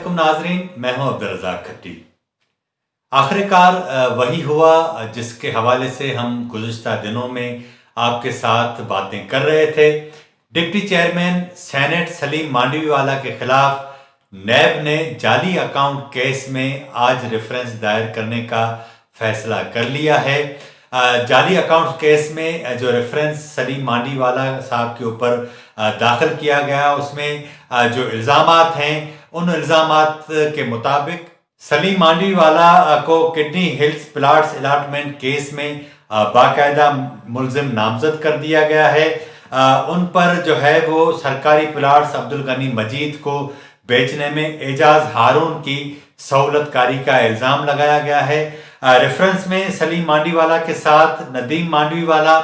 वालेकुम नाजरीन, मैं हूं अब्दुल रज़ाक खट्टी। आखिरकार वही हुआ जिसके हवाले से हम गुज़िश्ता दिनों में आपके साथ बातें कर रहे थे। Deputy chairman senate Saleem Mandviwala के खिलाफ नैब ने जाली अकाउंट केस में आज रेफरेंस दायर करने का फैसला कर लिया है। जाली अकाउंट केस में जो रेफरेंस सलीम मांडवीवाला साहब के ऊपर दाखिल किया गया, उसमें जो इल्ज़ामात हैं उन इल्ज़ामात के मुताबिक सलीम मांडवीवाला को kidney hills plots allotment case में बाकायदा मुल्ज़िम नामजद कर दिया गया है। उन पर जो है वो सरकारी प्लाट्स अब्दुल गनी मजीद को बेचने में एजाज हारून की सहूलतकारी का इल्ज़ाम लगाया गया है। रेफरेंस में सलीम मांडवीवाला के साथ नदीम मांडवीवाला,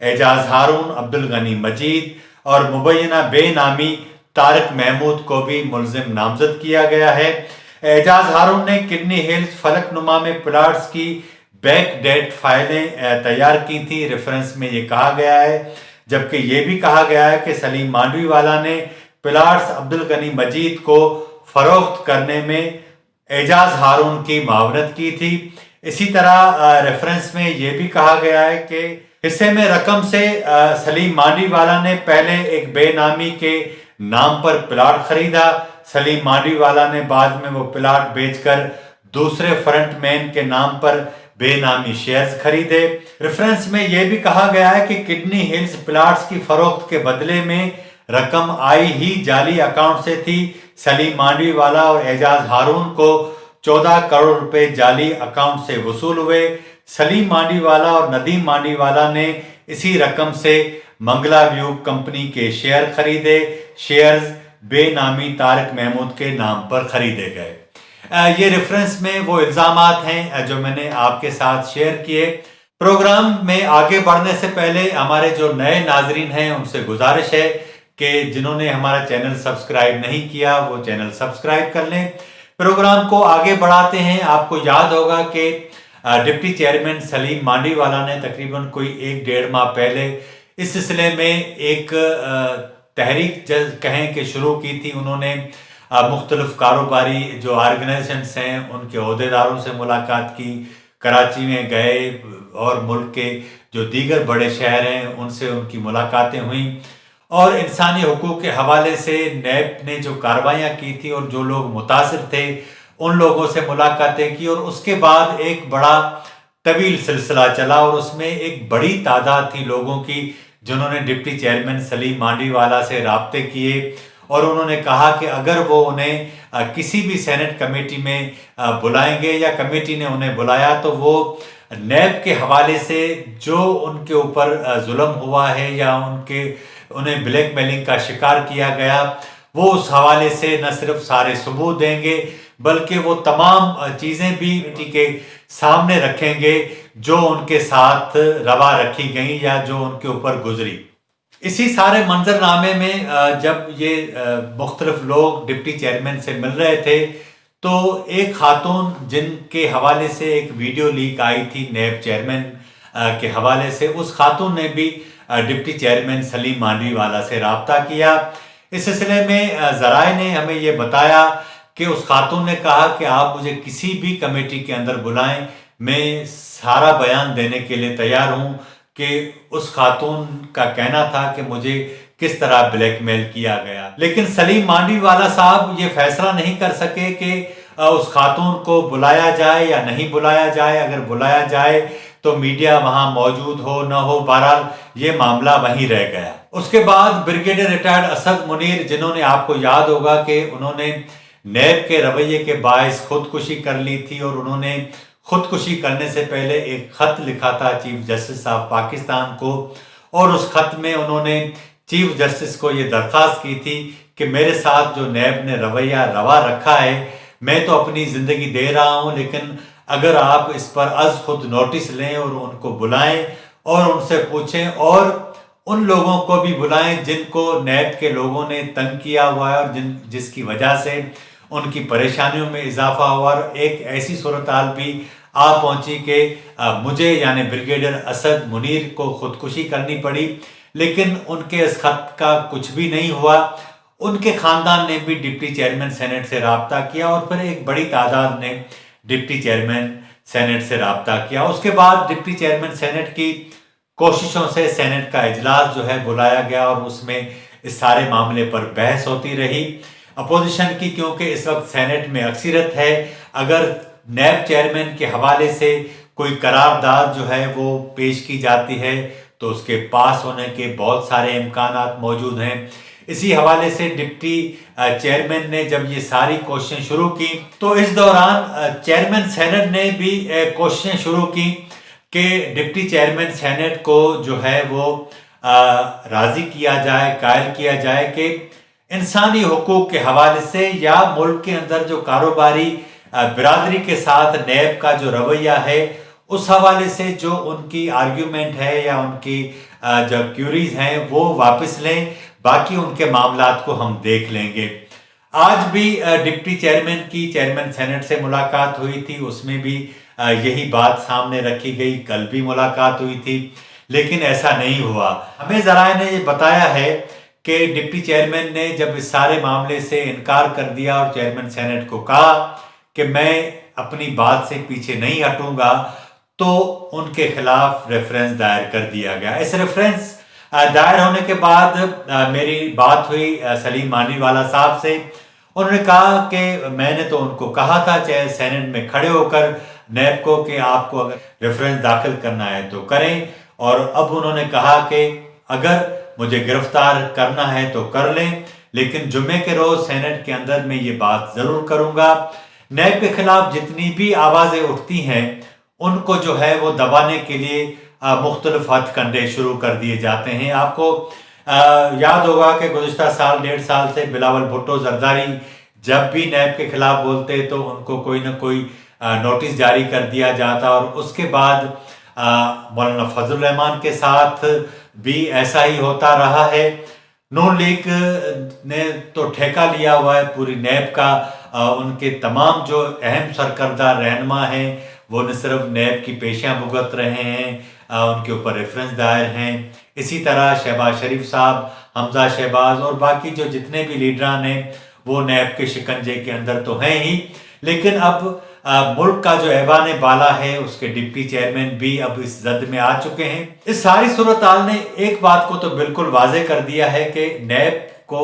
एजाज हारून, अब्दुल गनी मजीद और मुबैना बेनामी तारिक महमूद को भी मुल्ज़िम नामजद किया गया है। एजाज हारून ने किडनी हिल्स फलक नुमा में प्लाट्स की बैक डेट फाइलें तैयार की थी, रेफरेंस में ये कहा गया है। जबकि ये भी कहा गया है कि सलीम मांडवीवाला ने प्लाट्स अब्दुल गनी मजीद को फरोख्त करने में एजाज हारून की मावनत की थी। इसी तरह रेफरेंस में ये भी कहा गया है कि हिस्से में रकम से सलीम मांडवीवाला ने पहले एक बेनामी के नाम पर प्लाट खरीदा। सलीम मांडवीवाला ने बाद में वो प्लाट बेचकर दूसरे फ्रंटमैन के नाम पर बेनामी शेयर्स खरीदे। रेफरेंस में यह भी कहा गया है कि किडनी हिल्स प्लाट्स की फरोख्त के बदले में रकम आई ही जाली अकाउंट से थी। सलीम मांडवीवाला और एजाज हारून को 14 करोड़ रुपए जाली अकाउंट से वसूल हुए। सलीम मांडवीवाला और नदीम मांडवीवाला ने इसी रकम से मंगला व्यू कंपनी के शेयर खरीदे। शेयर्स बेनामी तारिक महमूद के नाम पर खरीदे गए। ये रेफरेंस में वो इल्ज़ामात हैं जो मैंने आपके साथ शेयर किए। प्रोग्राम में आगे बढ़ने से पहले हमारे जो नए नाजरीन हैं उनसे गुजारिश है कि जिन्होंने हमारा चैनल सब्सक्राइब नहीं किया वो चैनल सब्सक्राइब कर लें। प्रोग्राम को आगे बढ़ाते हैं। आपको याद होगा कि डिप्टी चेयरमैन सलीम मांडवीवाला ने तकरीबन कोई 1-1.5 माह पहले इस सिलसिले में एक तहरीक कहें कि शुरू की थी। उन्होंने मुख्तलिफ कारोबारी जो ऑर्गेनाइजेशंस हैं उनके अहदेदारों से मुलाकात की, कराची में गए और मुल्क के जो दीगर बड़े शहर हैं उनसे उनकी मुलाकातें हुई और इंसानी हुकूक के हवाले से नैब ने जो कार्रवाइयाँ की थी और जो लोग मुतासिर थे उन लोगों से मुलाकातें की। और उसके बाद एक बड़ा तवील सिलसिला चला और उसमें एक बड़ी तादाद थी लोगों की जिन्होंने डिप्टी चेयरमैन सलीम मांडवीवाला से राब्ते किए और उन्होंने कहा कि अगर वो उन्हें किसी भी सेनेट कमेटी में बुलाएंगे या कमेटी ने उन्हें बुलाया तो वो नैब के हवाले से जो उनके ऊपर जुल्म हुआ है या उन्हें ब्लैकमेलिंग का शिकार किया गया वो उस हवाले से न सिर्फ सारे सबूत देंगे बल्कि वो तमाम चीज़ें भी के सामने रखेंगे जो उनके साथ रवा रखी गई या जो उनके ऊपर गुजरी। इसी सारे मंजरनामे में जब ये मुख्तलिफ लोग डिप्टी चेयरमैन से मिल रहे थे तो एक खातून जिनके हवाले से एक वीडियो लीक आई थी नैब चेयरमैन के हवाले से, उस खातून ने भी डिप्टी चेयरमैन सलीम मांडवीवाला से रब्ता किया। इस सिलसिले में ज़राए ने हमें ये बताया कि उस खातून ने कहा कि आप मुझे किसी भी कमेटी के अंदर बुलाएं, मैं सारा बयान देने के लिए तैयार हूँ कि उस खातून का कहना था कि मुझे किस तरह ब्लैकमेल किया गया। लेकिन सलीम मांडवीवाला साहब ये फैसला नहीं कर सके कि उस खातून को बुलाया जाए या नहीं बुलाया जाए। अगर बुलाया जाए तो मीडिया वहां मौजूद हो न हो, बहरहाल ये मामला वहीं रह गया। उसके बाद ब्रिगेडियर रिटायर्ड असद मुनीर, जिन्होंने आपको याद होगा कि उन्होंने नैब के रवैये के बायस खुदकुशी कर ली थी और उन्होंने खुदकुशी करने से पहले एक खत लिखा था चीफ जस्टिस ऑफ पाकिस्तान को और उस खत में उन्होंने चीफ जस्टिस को ये दरख्वास्त की थी कि मेरे साथ जो नैब ने रवैया रवा रखा है, मैं तो अपनी ज़िंदगी दे रहा हूँ, लेकिन अगर आप इस पर अज़ खुद नोटिस लें और उनको बुलाएं और उनसे पूछें और उन लोगों को भी बुलाएं जिनको नैब के लोगों ने तंग किया हुआ है और जिसकी वजह से उनकी परेशानियों में इजाफा हुआ। और एक ऐसी सूरत हाल भी आ पहुंची कि मुझे यानी ब्रिगेडियर असद मुनीर को खुदकुशी करनी पड़ी, लेकिन उनके इस खत का कुछ भी नहीं हुआ ان کے خاندان نے بھی ڈپٹی چیئرمین سینٹ سے رابطہ کیا اور پھر ایک بڑی تعداد نے ڈپٹی چیئرمین سینٹ سے رابطہ کیا۔ اس کے بعد ڈپٹی چیئرمین سینٹ کی کوششوں سے سینٹ کا اجلاس جو ہے بلایا گیا اور اس میں اس سارے معاملے پر بحث ہوتی رہی اپوزیشن کی، کیونکہ اس وقت سینٹ میں اکثریت ہے۔ اگر نیب چیئرمین کے حوالے سے کوئی قرارداد جو ہے وہ پیش کی جاتی ہے تو اس کے پاس ہونے کے بہت سارے امکانات موجود ہیں۔ اسی حوالے سے ڈپٹی چیئرمین نے جب یہ ساری کوششیں شروع کی تو اس دوران چیئرمین سینٹ نے بھی کوششیں شروع کی کہ ڈپٹی چیئرمین سینٹ کو جو ہے وہ راضی کیا جائے، قائل کیا جائے کہ انسانی حقوق کے حوالے سے یا ملک کے اندر جو کاروباری برادری کے ساتھ نیب کا جو رویہ ہے اس حوالے سے جو ان کی آرگیومنٹ ہے یا ان کی جو کیوریز ہیں وہ واپس لیں، باقی ان کے معاملات کو ہم دیکھ لیں گے۔ آج بھی ڈپٹی چیئرمین کی چیئرمین سینٹ سے ملاقات ہوئی تھی، اس میں بھی یہی بات سامنے رکھی گئی، کل بھی ملاقات ہوئی تھی لیکن ایسا نہیں ہوا۔ ہمیں ذرائع نے یہ بتایا ہے کہ ڈپٹی چیئرمین نے جب اس سارے معاملے سے انکار کر دیا اور چیئرمین سینٹ کو کہا کہ میں اپنی بات سے پیچھے نہیں ہٹوں گا تو ان کے خلاف ریفرنس دائر کر دیا گیا۔ اس ریفرنس دائر ہونے کے بعد میری بات ہوئی سلیم مانڈوی والا صاحب سے۔ انہوں نے کہا کہ میں نے تو ان کو کہا تھا چاہے سینٹ میں کھڑے ہو کر نیب کو کہ آپ کو اگر ریفرنس داخل کرنا ہے تو کریں، اور اب انہوں نے کہا کہ اگر مجھے گرفتار کرنا ہے تو کر لیں، لیکن جمعے کے روز سینٹ کے اندر میں یہ بات ضرور کروں گا۔ نیب کے خلاف جتنی بھی آوازیں اٹھتی ہیں ان کو جو ہے وہ دبانے کے لیے مختلف ہتھ کنڈے شروع کر دیے جاتے ہیں۔ آپ کو یاد ہوگا کہ گزشتہ سال 1.5 سال سے بلاول بھٹو زرداری جب بھی نیب کے خلاف بولتے تو ان کو کوئی نہ کوئی نوٹس جاری کر دیا جاتا، اور اس کے بعد مولانا فضل الرحمان کے ساتھ بھی ایسا ہی ہوتا رہا ہے۔ نون لیگ نے تو ٹھیکہ لیا ہوا ہے پوری نیب کا، ان کے تمام جو اہم سرکردہ رہنما ہیں وہ نہ صرف نیب کی پیشیاں بھگت رہے ہیں، ان کے اوپر ریفرنس دائر ہیں۔ اسی طرح شہباز شریف صاحب، حمزہ شہباز اور باقی جو جتنے بھی لیڈران ہیں وہ نیب کے شکنجے کے اندر تو ہیں ہی، لیکن اب ملک کا جو ایوان بالا ہے اس کے ڈپٹی چیئرمین بھی اب اس زد میں آ چکے ہیں۔ اس ساری صورتحال نے ایک بات کو تو بالکل واضح کر دیا ہے کہ نیب کو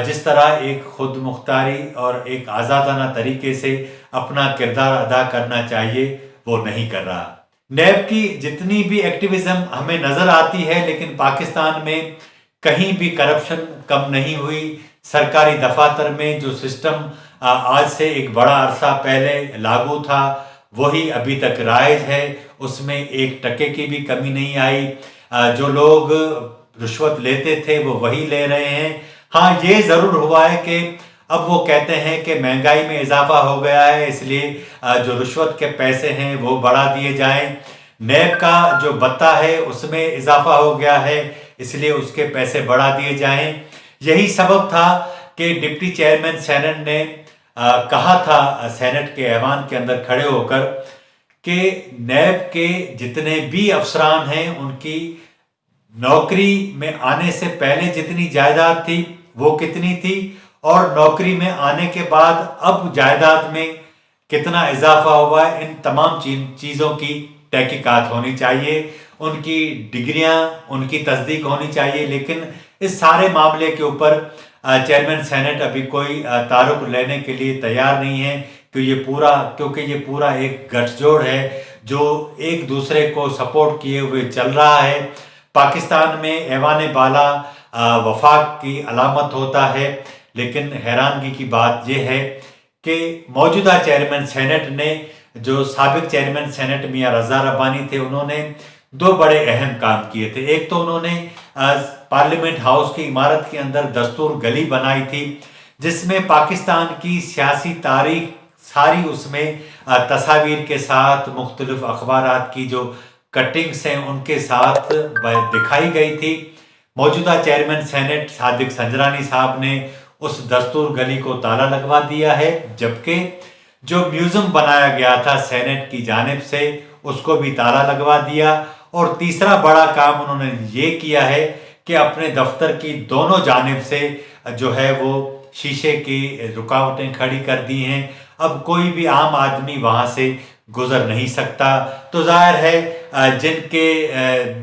جس طرح ایک خود مختاری اور ایک آزادانہ طریقے سے اپنا کردار ادا کرنا چاہیے وہ نہیں کر رہا۔ نیب کی جتنی بھی ایکٹیویزم ہمیں نظر آتی ہے لیکن پاکستان میں کہیں بھی کرپشن کم نہیں ہوئی۔ سرکاری دفاتر میں جو سسٹم آج سے ایک بڑا عرصہ پہلے لاگو تھا وہی ابھی تک رائج ہے، اس میں 1% کی بھی کمی نہیں آئی۔ جو لوگ رشوت لیتے تھے وہ وہی لے رہے ہیں۔ ہاں یہ ضرور ہوا ہے کہ اب وہ کہتے ہیں کہ مہنگائی میں اضافہ ہو گیا ہے اس لیے جو رشوت کے پیسے ہیں وہ بڑھا دیے جائیں، نیب کا جو بتہ ہے اس میں اضافہ ہو گیا ہے اس لیے اس کے پیسے بڑھا دیے جائیں۔ یہی سبب تھا کہ ڈپٹی چیئرمین سینٹ نے کہا تھا سینٹ کے ایوان کے اندر کھڑے ہو کر کہ نیب کے جتنے بھی افسران ہیں ان کی نوکری میں آنے سے پہلے جتنی جائیداد تھی وہ کتنی تھی، اور نوکری میں آنے کے بعد اب جائیداد میں کتنا اضافہ ہوا ہے، ان تمام چیزوں کی تحقیقات ہونی چاہیے، ان کی ڈگریاں ان کی تصدیق ہونی چاہیے۔ لیکن اس سارے معاملے کے اوپر چیئرمین سینٹ ابھی کوئی تعارف لینے کے لیے تیار نہیں ہے کیونکہ یہ پورا ایک گٹھ جوڑ ہے جو ایک دوسرے کو سپورٹ کیے ہوئے چل رہا ہے۔ پاکستان میں ایوان بالا وفاق کی علامت ہوتا ہے، لیکن حیرانگی کی بات یہ ہے کہ موجودہ چیئرمین سینٹ نے جو سابق چیئرمین سینٹ میاں رضا ربانی تھے انہوں نے 2 بڑے اہم کام کیے تھے۔ ایک تو انہوں نے پارلیمنٹ ہاؤس کی عمارت کے اندر دستور گلی بنائی تھی جس میں پاکستان کی سیاسی تاریخ ساری اس میں تصاویر کے ساتھ مختلف اخبارات کی جو کٹنگز ہیں ان کے ساتھ دکھائی گئی تھی۔ موجودہ چیئرمین سینٹ صادق سنجرانی صاحب نے اس دستور گلی کو تالا لگوا دیا ہے، جبکہ جو میوزیم بنایا گیا تھا سینٹ کی جانب سے اس کو بھی تالا لگوا دیا۔ اور تیسرا بڑا کام انہوں نے یہ کیا ہے کہ اپنے دفتر کی دونوں جانب سے जो है वो शीशे की रुकावटें खड़ी कर दी हैं। अब कोई भी आम आदमी वहाँ से गुजर नहीं सकता। तो जाहिर है जिनके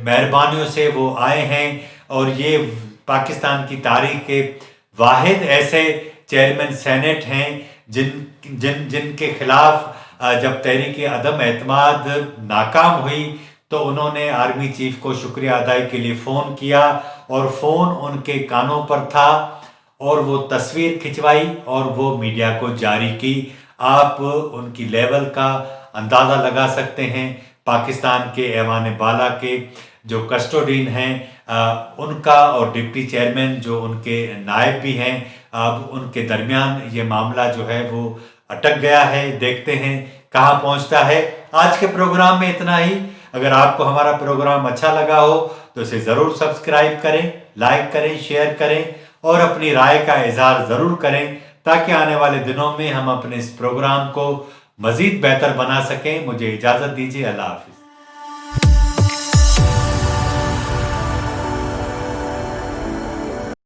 मेहरबानियों से वो आए हैं और ये पाकिस्तान की तारीख के वाहिद ऐसे चेयरमैन सेनेट हैं जिनके खिलाफ जब तहरीक अदम एतमाद नाकाम हुई तो उन्होंने आर्मी चीफ को शुक्रिया अदाई के लिए फ़ोन किया और फ़ोन उनके कानों पर था और वो तस्वीर खिंचवाई और वो मीडिया को जारी की। आप उनकी लेवल का अंदाज़ा लगा सकते हैं। पाकिस्तान के ऐवान बाला के जो कस्टोडियन हैं उनका और डिप्टी चेयरमैन जो उनके नायब भी हैं, अब उनके दरमियान ये मामला जो है वो अटक गया है। देखते हैं कहाँ पहुँचता है। आज के प्रोग्राम में इतना ही। अगर आपको हमारा प्रोग्राम अच्छा लगा हो तो इसे ज़रूर सब्सक्राइब करें, लाइक करें, शेयर करें और अपनी राय का इजहार ज़रूर करें ताकि आने वाले दिनों में हम अपने इस प्रोग्राम को मज़ीद बेहतर बना सकें। मुझे इजाज़त दीजिए। अल्लाह हाफ़िज़।